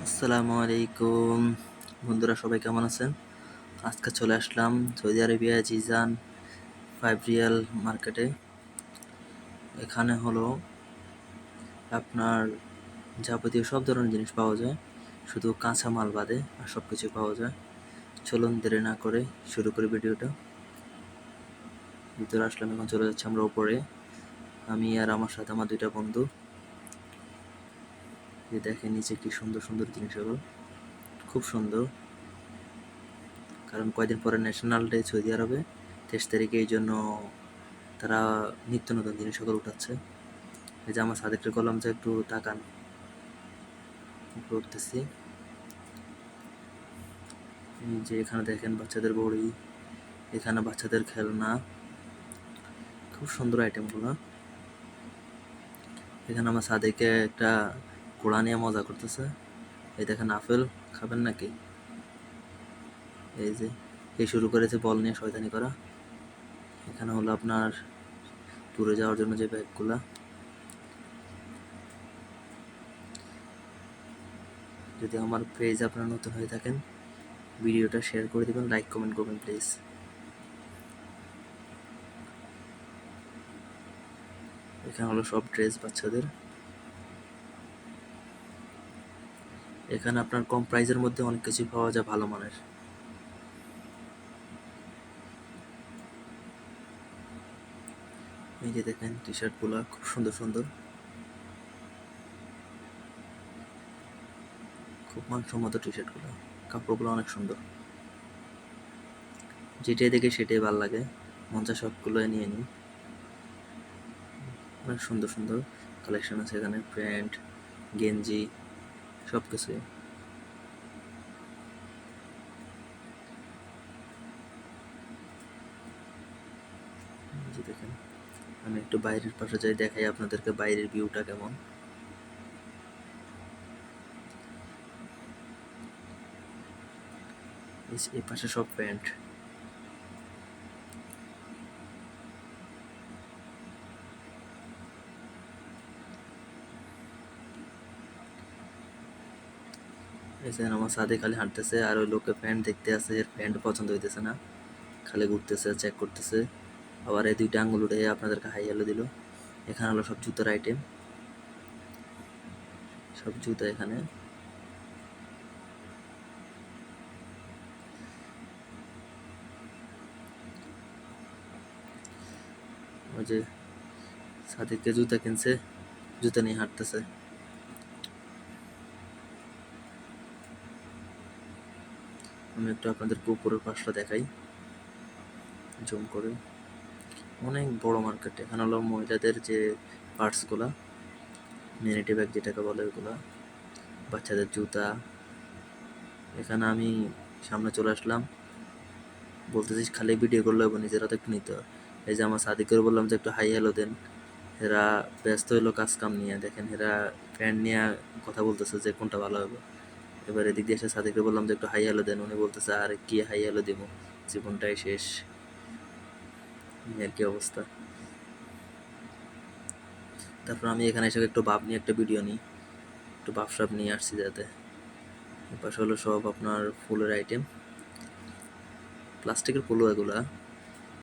আসসালামু আলাইকুম বন্ধুরা, সবাই কেমন আছেন? আজকে চলে আসলাম সৌদি আরবিয়া জিজান 5 রিয়াল মার্কেটে। এখানে হলো আপনার যাবতীয় সব ধরনের জিনিস পাওয়া যায়, শুধু কাঁচা মাল বাদে আর সব কিছু পাওয়া যায়। চলুন দেরি না করে শুরু করি ভিডিওটা। ভিতরে আসলাম, এখন চলে যাচ্ছি আমরা উপরে। আমি আর আমার সাথে আমার দুইটা বন্ধু। দেখেন নিচে কি সুন্দর সুন্দর জিনিসগুলো, খুব সুন্দর। কারণ কয়দিন পরে ন্যাশনাল ডে সৌদি আরবে, 23 তারিখে, এই জন্য তারা নিত্য নতুন জিনিস সকল উঠাচ্ছে। এই যে আমার সাদেককে বললাম যে একটু তাকান, উঠতেছি। এই যে এখানে দেখেন বাচ্চাদের বড়ি, এখানে বাচ্চাদের খেলনা, খুব সুন্দর আইটেমগুলো। এখানে আমার সাদেকে একটা কোড়া নিয়ে মজা করতেছে। এই দেখেন আপেল খাবেন নাকি? এই যে এই শুরু করেছে বল নিয়ে শয়তানি করা। এখানে হলো আপনার ট্যুরে যাওয়ার জন্য যে ব্যাগগুলা। যদি আমার পেজ আপনারা নতুন হয়ে থাকেন, ভিডিওটা শেয়ার করে দেবেন, লাইক কমেন্ট করবেন প্লিজ। এখানে হলো সব ড্রেস বাচ্চাদের। এখানে আপনার কম প্রাইসের মধ্যে অনেক কিছু পাওয়া যায় ভালো মানের। এই যে দেখেন টি শার্টগুলো খুব সুন্দর সুন্দর, খুব মানসম্মত টি শার্টগুলো, কাপড়গুলো অনেক সুন্দর। যেটাই দেখে সেটাই ভালো লাগে, মন চায় সবগুলো নিয়ে নিই। অনেক সুন্দর সুন্দর কালেকশন আছে এখানে, প্যান্ট, গেঞ্জি, সব কিছুই। যে দেখেন, আমি একটু বাইরের পাশে যাই, দেখাই আপনাদেরকে বাইরের ভিউটা কেমন। এই পাশে সব প্যান্ট। এই যে আমার সাথে খালি হাঁটতেছে, আর ওই লোকে প্যান্ট দেখতে আছে, এর প্যান্ট পছন্দ হইতেছে না, খালি ঘুরতেছে, চেক করতেছে। আবার এই দুইটা আঙ্গুল উঠে আপনাদেরকে হাই হ্যালো দিল। এখানে হলো সব জুতার আইটেম, সব জুতা এখানে। ওই যে সাদিককে জুতা কিনছে, জুতা নিয়ে হাঁটতেছে। আমি একটু আপনাদেরকে উপরের পাশটা দেখাই জুম করে। অনেক বড় মার্কেট। এখানে হলো মহিলাদের যে পার্টসগুলা, মিনিটি ব্যাগ যেটাকে বলে, ওগুলা, বাচ্চাদের জুতা। এখানে আমি সামনে চলে আসলাম, বলতেছিস খালি ভিডিও করলে হবে, নিজেরা তো একটু নিতে হয়। এই যে আমার সাদিকের বললাম যে একটু হাই হ্যালো দেন, এরা ব্যস্ত হইলো কাজ কাম নিয়ে। দেখেন এরা ফ্যান নিয়ে কথা বলতেছে যে কোনটা ভালো হবে। এবার এদিক দিয়ে এসে সাদিককে বললাম যে একটু হাই হ্যালো দেন, উনি বলতেছে আর কি হাই হ্যালো দিব, জীবনটাই শেষ, আর কি অবস্থা। তারপর আমি এখানে এসে একটু ভাব নিয়ে একটা ভিডিও নিই, একটু ভাব সাব নিয়ে আসছি যাতে। এপাশে হলো সব আপনার ফুলের আইটেম, প্লাস্টিকের ফুলও এগুলা।